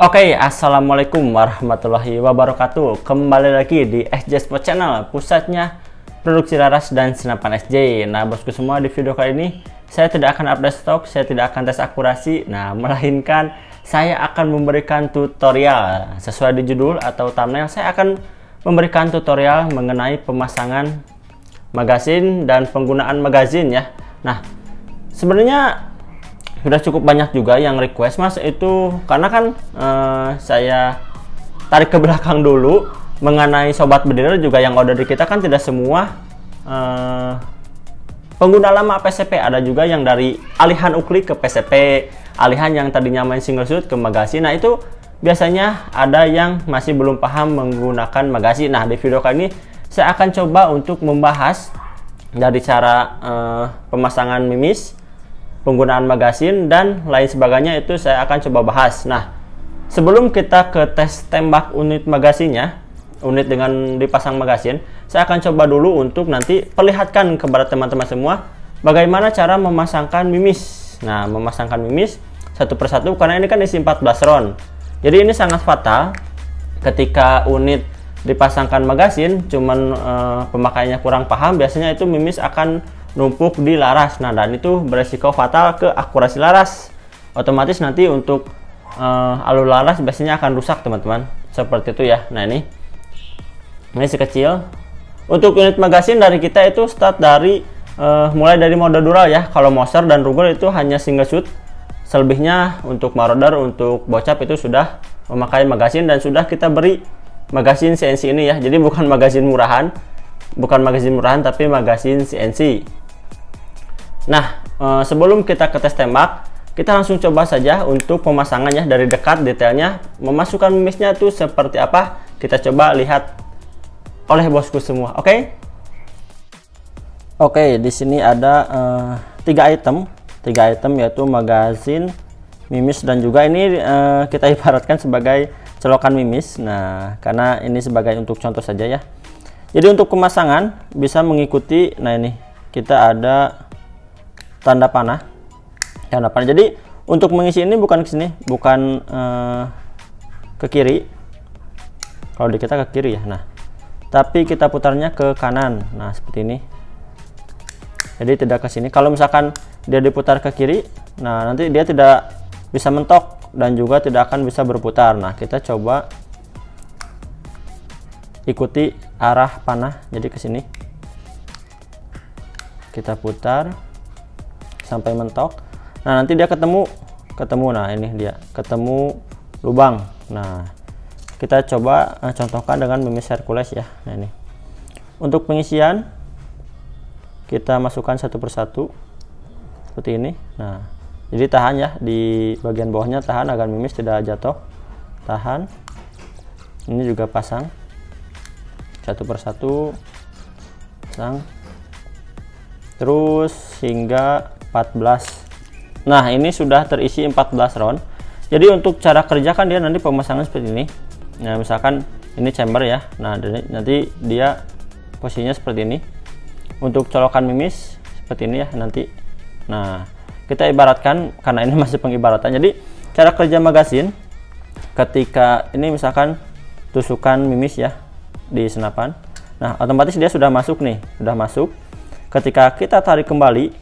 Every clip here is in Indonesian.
Assalamualaikum warahmatullahi wabarakatuh. Kembali lagi di SJ Sport Channel, pusatnya produksi laras dan senapan SJ. Nah, bosku semua, di video kali ini saya tidak akan update stok, saya tidak akan tes akurasi. Nah, melainkan saya akan memberikan tutorial. Sesuai di judul atau thumbnail, saya akan memberikan tutorial mengenai pemasangan magazin dan penggunaan magazin ya. Nah, sebenarnya sudah cukup banyak juga yang request, Mas, itu karena kan saya tarik ke belakang dulu mengenai sobat bediler juga yang order di kita kan tidak semua pengguna lama PCP, ada juga yang dari alihan uklik ke PCP, alihan yang tadinya main single shoot ke magazin. Nah, itu biasanya ada yang masih belum paham menggunakan magazin. Nah, di video kali ini saya akan coba untuk membahas dari cara pemasangan mimis, penggunaan magazin, dan lain sebagainya. Itu saya akan coba bahas. Nah, sebelum kita ke tes tembak unit magazinnya, unit dengan dipasang magazin, saya akan coba dulu untuk nanti perlihatkan kepada teman-teman semua bagaimana cara memasangkan mimis. Nah, memasangkan mimis satu persatu karena ini kan isi 14 round. Jadi ini sangat fatal ketika unit dipasangkan magazin cuman pemakaiannya kurang paham, biasanya itu mimis akan numpuk di laras. Nah, dan itu beresiko fatal ke akurasi laras. Otomatis nanti untuk alur laras biasanya akan rusak, teman-teman. Seperti itu ya. Nah, ini si kecil. Untuk unit magazin dari kita itu start dari mulai dari mode dural ya. Kalau Moser dan Ruger itu hanya single shoot. Selebihnya untuk Marauder, untuk Bocap itu sudah memakai magazin dan sudah kita beri magazin CNC ini ya. Jadi bukan magazin murahan, tapi magazin CNC. Nah, sebelum kita ke tes tembak, kita langsung coba saja untuk pemasangannya dari dekat detailnya. Memasukkan mimisnya itu seperti apa, kita coba lihat oleh bosku semua. Oke, di sini ada 3 item yaitu magazin, mimis, dan juga ini kita ibaratkan sebagai celokan mimis. Nah, karena ini sebagai untuk contoh saja ya. Jadi untuk pemasangan bisa mengikuti, nah ini kita ada tanda panah. Jadi untuk mengisi ini bukan ke sini, bukan ke kiri. Kalau di kita ke kiri ya. Nah, tapi kita putarnya ke kanan. Nah, seperti ini. Jadi tidak ke sini. Kalau misalkan dia diputar ke kiri, nah nanti dia tidak bisa mentok dan juga tidak akan bisa berputar. Nah, kita coba ikuti arah panah, jadi ke sini kita putar sampai mentok. Nah, nanti dia ketemu. Nah, ini dia ketemu lubang. Nah, kita coba contohkan dengan mimis Hercules ya. Nah, ini untuk pengisian kita masukkan satu persatu seperti ini. Nah, jadi tahan ya, di bagian bawahnya tahan agar mimis tidak jatuh. Tahan. Ini juga pasang satu persatu, pasang terus hingga 14. Nah, ini sudah terisi 14 round. Jadi untuk cara kerja kan dia nanti pemasangan seperti ini. Nah, misalkan ini chamber ya. Nah, nanti dia posisinya seperti ini. Untuk colokan mimis seperti ini ya nanti. Nah, kita ibaratkan karena ini masih pengibaratan. Jadi cara kerja magazin ketika ini misalkan tusukan mimis ya di senapan. Nah, otomatis dia sudah masuk nih, sudah masuk. Ketika kita tarik kembali,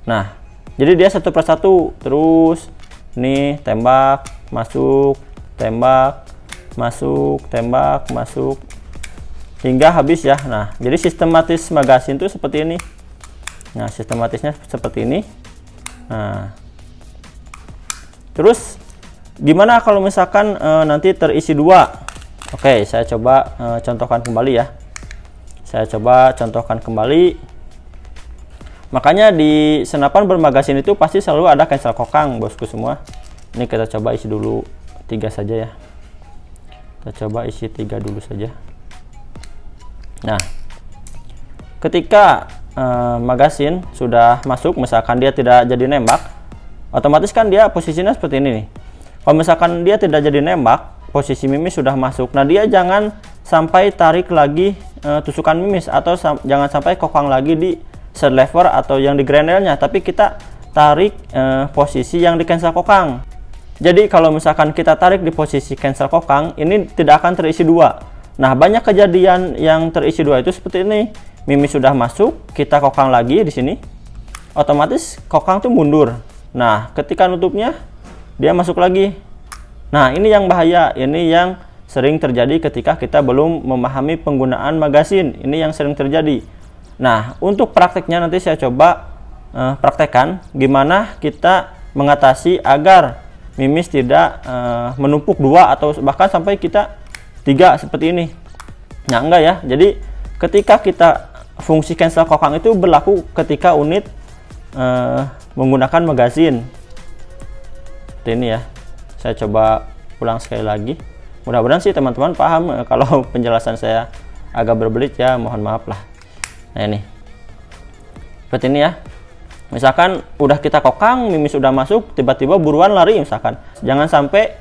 nah, jadi dia satu persatu terus nih tembak, masuk, tembak, masuk, tembak, masuk hingga habis ya. Nah, jadi sistematis magazin itu seperti ini. Nah, sistematisnya seperti ini. Nah, terus gimana kalau misalkan nanti terisi 2? Oke, saya coba contohkan kembali ya. Makanya di senapan bermagazin itu pasti selalu ada cancel kokang, bosku semua. Ini kita coba isi dulu 3 saja ya. Kita coba isi 3 dulu saja. Nah, ketika magazin sudah masuk, misalkan dia tidak jadi nembak, otomatis kan dia posisinya seperti ini nih. Kalau misalkan dia tidak jadi nembak, posisi mimis sudah masuk. Nah, dia jangan sampai tarik lagi tusukan mimis, atau jangan sampai kokang lagi di set lever atau yang di grendelnya, tapi kita tarik posisi yang di cancel kokang. Jadi kalau misalkan kita tarik di posisi cancel kokang, ini tidak akan terisi 2. Nah, banyak kejadian yang terisi 2 itu seperti ini. Mimis sudah masuk, kita kokang lagi di sini. Otomatis kokang tuh mundur. Nah, ketika nutupnya dia masuk lagi. Nah, ini yang bahaya. Ini yang sering terjadi ketika kita belum memahami penggunaan magasin. Ini yang sering terjadi. Nah, untuk prakteknya nanti saya coba praktekkan gimana kita mengatasi agar mimis tidak menumpuk 2 atau bahkan sampai kita 3 seperti ini. Nah, enggak ya. Jadi ketika kita fungsi cancel kokang itu berlaku ketika unit menggunakan magasin. Seperti ini ya. Saya coba ulang sekali lagi. Mudah-mudahan sih teman-teman paham. Kalau penjelasan saya agak berbelit ya, mohon maaf lah. Nah, ini seperti ini ya. Misalkan udah kita kokang, mimis udah masuk, tiba-tiba buruan lari misalkan. Jangan sampai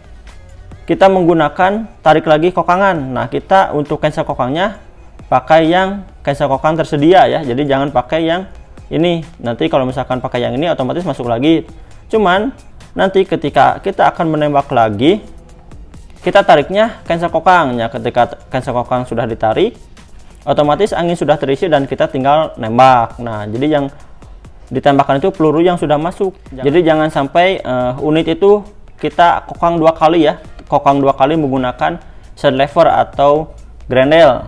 kita menggunakan tarik lagi kokangan. Nah, kita untuk cancel kokangnya pakai yang cancel kokang tersedia ya. Jadi jangan pakai yang ini. Nanti kalau misalkan pakai yang ini otomatis masuk lagi. Cuman nanti ketika kita akan menembak lagi, kita tariknya cancel kokangnya. Ketika cancel kokang sudah ditarik, otomatis angin sudah terisi dan kita tinggal nembak. Nah, jadi yang ditembakkan itu peluru yang sudah masuk. Jadi jangan sampai unit itu kita kokang 2 kali ya. Kokang 2 kali menggunakan short lever atau grendel.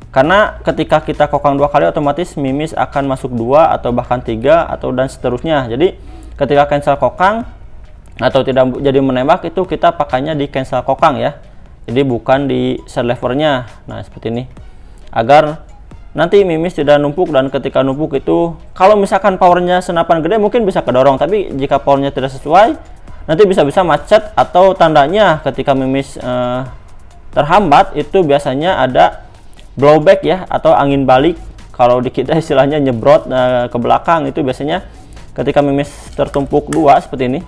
Karena ketika kita kokang 2 kali otomatis mimis akan masuk 2 atau bahkan 3 atau dan seterusnya. Jadi ketika cancel kokang atau tidak jadi menembak itu kita pakainya di cancel kokang ya. Jadi bukan di short levernya. Nah, seperti ini. Agar nanti mimis tidak numpuk, dan ketika numpuk itu kalau misalkan powernya senapan gede mungkin bisa kedorong, tapi jika powernya tidak sesuai nanti bisa-bisa macet, atau tandanya ketika mimis terhambat itu biasanya ada blowback ya, atau angin balik. Kalau di kita istilahnya nyebrot ke belakang, itu biasanya ketika mimis tertumpuk 2 seperti ini.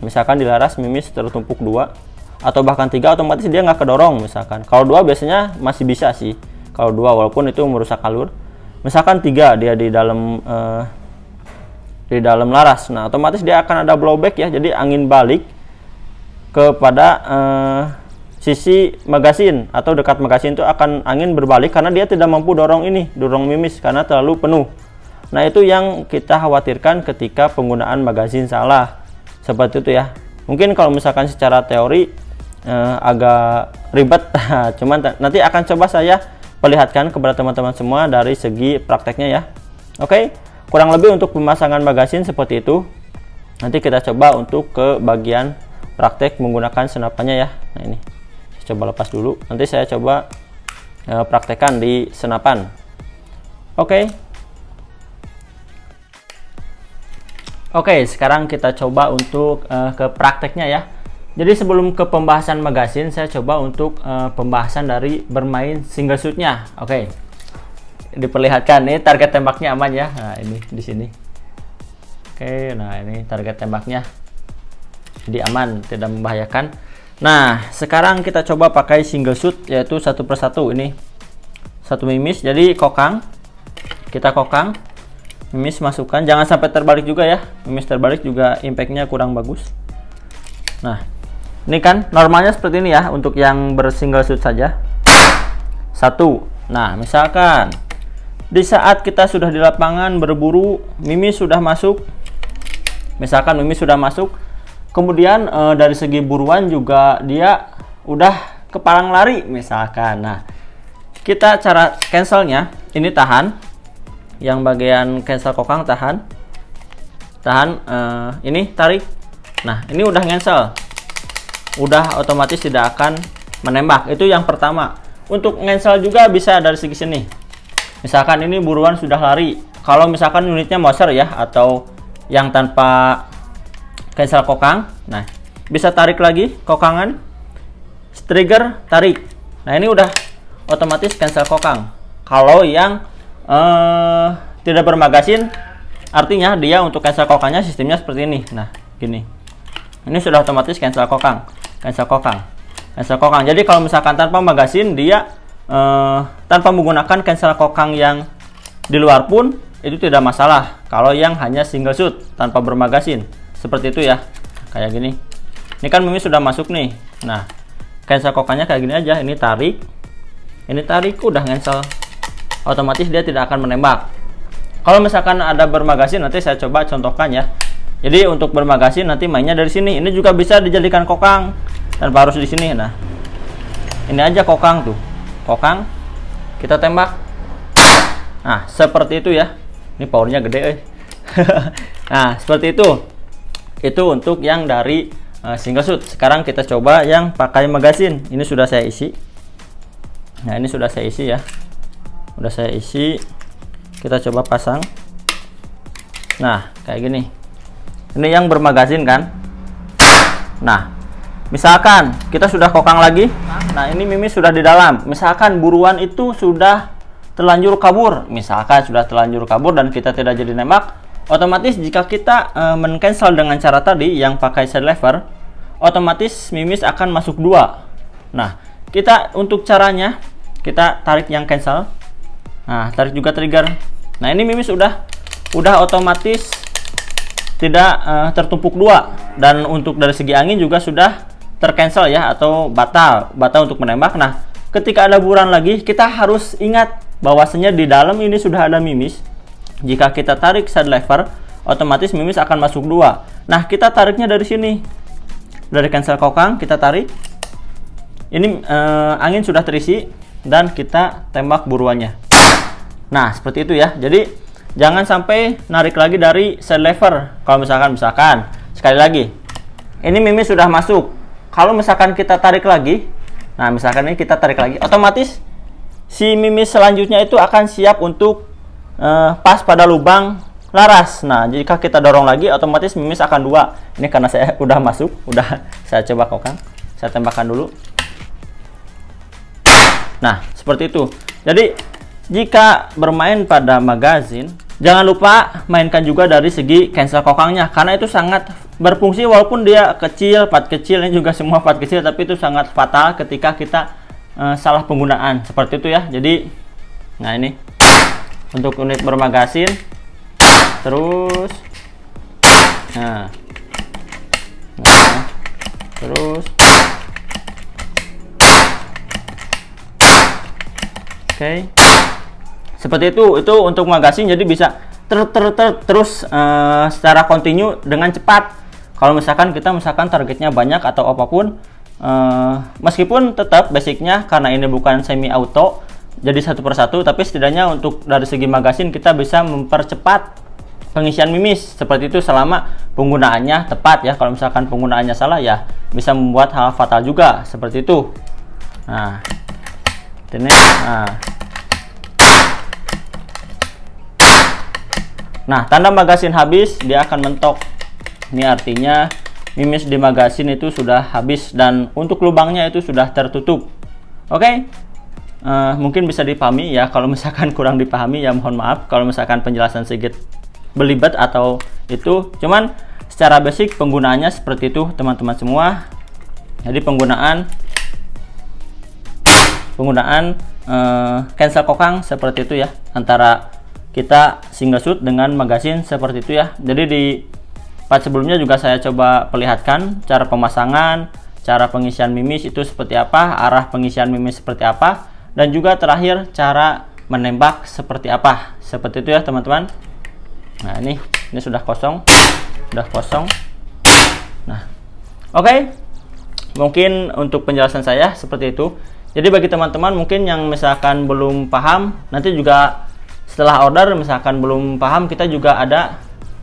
Misalkan di laras mimis tertumpuk 2 atau bahkan 3, otomatis dia nggak kedorong misalkan. Kalau 2 biasanya masih bisa sih. Kalau 2 walaupun itu merusak alur. Misalkan 3 dia di dalam laras. Nah, otomatis dia akan ada blowback ya. Jadi angin balik kepada sisi magasin atau dekat magasin itu akan angin berbalik karena dia tidak mampu dorong mimis karena terlalu penuh. Nah, itu yang kita khawatirkan ketika penggunaan magasin salah. Seperti itu ya. Mungkin kalau misalkan secara teori agak ribet, cuman nanti akan coba saya perlihatkan kepada teman-teman semua dari segi prakteknya ya. Oke, kurang lebih untuk pemasangan magasin seperti itu. Nanti kita coba untuk ke bagian praktek menggunakan senapannya ya. Nah, ini saya coba lepas dulu, nanti saya coba praktekkan di senapan. Oke, sekarang kita coba untuk ke prakteknya ya. Jadi sebelum ke pembahasan magasin, saya coba untuk pembahasan dari bermain single shootnya. Oke, diperlihatkan ini target tembaknya aman ya. Nah, ini di sini. Oke, nah ini target tembaknya, jadi aman, tidak membahayakan. Nah, sekarang kita coba pakai single shoot, yaitu 1 per 1. Ini 1 mimis, jadi kokang. Kita kokang, mimis masukkan, jangan sampai terbalik juga ya. Mimis terbalik juga impactnya kurang bagus. Nah, ini kan normalnya seperti ini ya untuk yang bersingle shoot saja. 1. Nah, misalkan di saat kita sudah di lapangan berburu, mimis sudah masuk. Misalkan mimis sudah masuk, kemudian dari segi buruan juga dia udah kepalang lari misalkan. Nah, kita cara cancelnya ini tahan. Yang bagian cancel kokang tahan. Ini tarik. Nah, ini udah cancel. Udah otomatis tidak akan menembak. Itu yang pertama. Untuk cancel juga bisa dari segi sini. Misalkan ini buruan sudah lari. Kalau misalkan unitnya Moser ya, atau yang tanpa cancel kokang, nah bisa tarik lagi kokangan, trigger tarik. Nah, ini udah otomatis cancel kokang. Kalau yang tidak bermagasin, artinya dia untuk cancel kokangnya sistemnya seperti ini. Nah, gini. Ini sudah otomatis cancel kokang. Cancel kokang. Jadi kalau misalkan tanpa magasin, dia tanpa menggunakan cancel kokang yang di luar pun itu tidak masalah. Kalau yang hanya single shoot tanpa bermagasin, seperti itu ya, kayak gini. Ini kan mimis sudah masuk nih. Nah, cancel kokangnya kayak gini aja. Ini tarik, udah cancel. Otomatis dia tidak akan menembak. Kalau misalkan ada bermagasin, nanti saya coba contohkan ya. Jadi untuk bermagasin nanti mainnya dari sini. Ini juga bisa dijadikan kokang tanpa harus di sini. Nah, ini aja kokang tuh. Kokang, kita tembak. Nah, seperti itu ya. Ini powernya gede. Nah, seperti itu. Itu untuk yang dari single shoot. Sekarang kita coba yang pakai magasin. Ini sudah saya isi. Nah, ini sudah saya isi ya. Udah saya isi. Kita coba pasang. Nah, kayak gini. Ini yang bermagasin kan. Nah, misalkan kita sudah kokang lagi. Nah, ini mimis sudah di dalam. Misalkan buruan itu sudah terlanjur kabur. Misalkan sudah terlanjur kabur dan kita tidak jadi nembak. Otomatis jika kita men-cancel dengan cara tadi yang pakai side lever, otomatis mimis akan masuk 2. Nah, kita untuk caranya kita tarik yang cancel. Nah, tarik juga trigger. Nah, ini mimis udah otomatis tidak tertumpuk 2, dan untuk dari segi angin juga sudah tercancel ya, atau batal untuk menembak. Nah, ketika ada buruan lagi, kita harus ingat bahwasanya di dalam ini sudah ada mimis. Jika kita tarik side lever, otomatis mimis akan masuk 2. Nah, kita tariknya dari sini. Dari cancel kokang, kita tarik. Ini angin sudah terisi dan kita tembak buruannya. Nah, seperti itu ya. Jadi, jangan sampai narik lagi dari side lever. Kalau misalkan sekali lagi. Ini mimis sudah masuk. Kalau misalkan kita tarik lagi, nah misalkan ini kita tarik lagi, otomatis si mimis selanjutnya itu akan siap untuk pas pada lubang laras. Nah, jika kita dorong lagi, otomatis mimis akan 2. Ini karena saya udah masuk, udah saya coba kokang. Saya tembakkan dulu. Nah, seperti itu. Jadi, jika bermain pada magazin, jangan lupa mainkan juga dari segi cancel kokangnya, karena itu sangat berfungsi. Walaupun dia kecil, part kecil, ini juga semua part kecil, tapi itu sangat fatal ketika kita salah penggunaan. Seperti itu ya. Jadi, nah ini untuk unit bermagasin, terus terus oke, seperti itu untuk magasin. Jadi bisa terus secara kontinu dengan cepat. Kalau misalkan kita targetnya banyak atau apapun, meskipun tetap basicnya karena ini bukan semi auto, jadi satu persatu, tapi setidaknya untuk dari segi magasin kita bisa mempercepat pengisian mimis. Seperti itu selama penggunaannya tepat ya. Kalau misalkan penggunaannya salah ya bisa membuat hal fatal juga. Seperti itu. Nah, ini nah, tanda magasin habis dia akan mentok. Ini artinya mimis di magasin itu sudah habis dan untuk lubangnya itu sudah tertutup. Oke. Mungkin bisa dipahami ya. Kalau misalkan kurang dipahami ya mohon maaf. Kalau misalkan penjelasan sedikit belibet atau itu, cuman secara basic penggunaannya seperti itu teman-teman semua. Jadi penggunaan cancel kokang seperti itu ya, antara kita single shoot dengan magasin seperti itu ya. Jadi di part sebelumnya juga saya coba perlihatkan cara pemasangan, cara pengisian mimis itu seperti apa, arah pengisian mimis seperti apa, dan juga terakhir cara menembak seperti apa. Seperti itu ya teman-teman. Nah, ini sudah kosong. Nah, oke. Mungkin untuk penjelasan saya seperti itu. Jadi bagi teman-teman mungkin yang misalkan belum paham, nanti juga setelah order misalkan belum paham, kita juga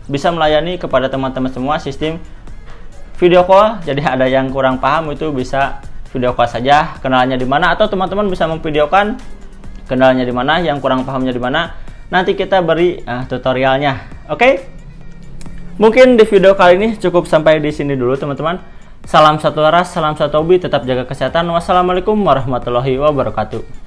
bisa melayani kepada teman-teman semua sistem video call. Jadi ada yang kurang paham itu bisa video call saja, kendalanya di mana, atau teman-teman bisa memvideokan kendalanya di mana, yang kurang pahamnya di mana. Nanti kita beri tutorialnya. Oke? Mungkin di video kali ini cukup sampai di sini dulu teman-teman. Salam satu laras, salam satu hobi, tetap jaga kesehatan. Wassalamualaikum warahmatullahi wabarakatuh.